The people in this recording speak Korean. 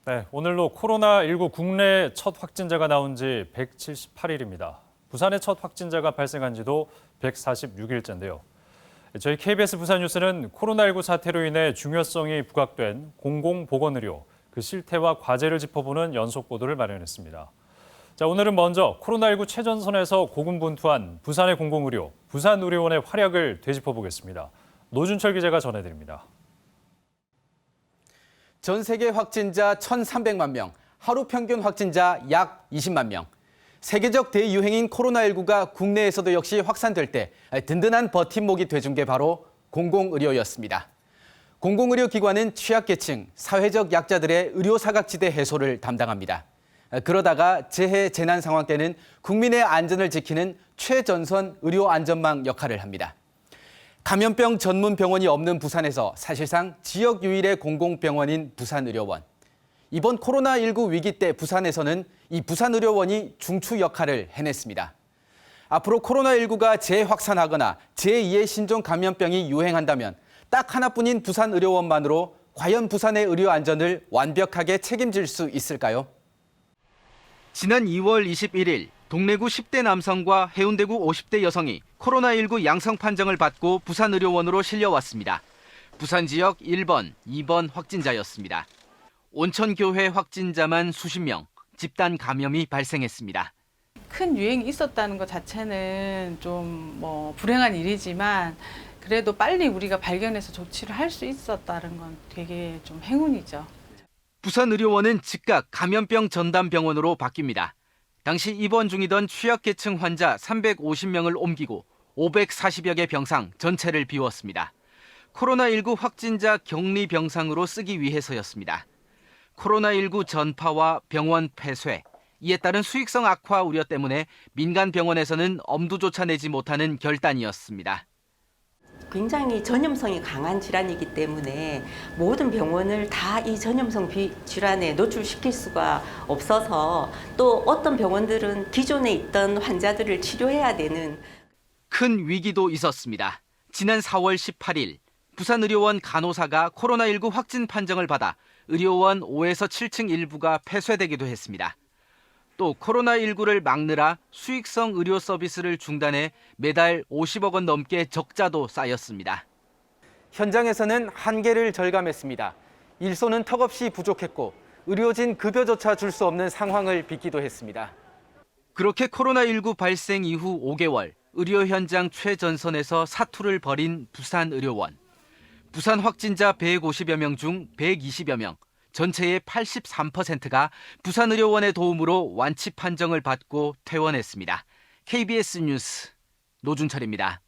네, 오늘로 코로나19 국내 첫 확진자가 나온 지 178일입니다. 부산의 첫 확진자가 발생한 지도 146일째인데요. 저희 KBS 부산뉴스는 코로나19 사태로 인해 중요성이 부각된 공공보건의료, 그 실태와 과제를 짚어보는 연속 보도를 마련했습니다. 자, 오늘은 먼저 코로나19 최전선에서 고군분투한 부산의 공공의료, 부산의료원의 활약을 되짚어보겠습니다. 노준철 기자가 전해드립니다. 전 세계 확진자 1,300만 명, 하루 평균 확진자 약 20만 명. 세계적 대유행인 코로나19가 국내에서도 역시 확산될 때 든든한 버팀목이 돼준 게 바로 공공의료였습니다. 공공의료기관은 취약계층, 사회적 약자들의 의료 사각지대 해소를 담당합니다. 그러다가 재해, 재난 상황 때는 국민의 안전을 지키는 최전선 의료 안전망 역할을 합니다. 감염병 전문 병원이 없는 부산에서 사실상 지역 유일의 공공병원인 부산의료원. 이번 코로나19 위기 때 부산에서는 이 부산의료원이 중추 역할을 해냈습니다. 앞으로 코로나19가 재확산하거나 제2의 신종 감염병이 유행한다면 딱 하나뿐인 부산의료원만으로 과연 부산의 의료 안전을 완벽하게 책임질 수 있을까요? 지난 2월 21일 동래구 10대 남성과 해운대구 50대 여성이 코로나19 양성 판정을 받고 부산의료원으로 실려왔습니다. 부산 지역 1번, 2번 확진자였습니다. 온천교회 확진자만 수십 명, 집단 감염이 발생했습니다. 큰 유행이 있었다는 것 자체는 좀 불행한 일이지만 그래도 빨리 우리가 발견해서 조치를 할 수 있었다는 건 되게 좀 행운이죠. 부산의료원은 즉각 감염병 전담병원으로 바뀝니다. 당시 입원 중이던 취약계층 환자 350명을 옮기고 540여 개 병상 전체를 비웠습니다. 코로나19 확진자 격리 병상으로 쓰기 위해서였습니다. 코로나19 전파와 병원 폐쇄, 이에 따른 수익성 악화 우려 때문에 민간 병원에서는 엄두조차 내지 못하는 결단이었습니다. 굉장히 전염성이 강한 질환이기 때문에 모든 병원을 다 이 전염성 질환에 노출시킬 수가 없어서 또 어떤 병원들은 기존에 있던 환자들을 치료해야 되는 큰 위기도 있었습니다. 지난 4월 18일 부산의료원 간호사가 코로나19 확진 판정을 받아 의료원 5에서 7층 일부가 폐쇄되기도 했습니다. 또 코로나19를 막느라 수익성 의료 서비스를 중단해 매달 50억 원 넘게 적자도 쌓였습니다. 현장에서는 한계를 절감했습니다. 일손은 턱없이 부족했고 의료진 급여조차 줄 수 없는 상황을 빚기도 했습니다. 그렇게 코로나19 발생 이후 5개월 의료 현장 최전선에서 사투를 벌인 부산의료원. 부산 확진자 150여 명 중 120여 명, 전체의 83%가 부산의료원의 도움으로 완치 판정을 받고 퇴원했습니다. KBS 뉴스 노준철입니다.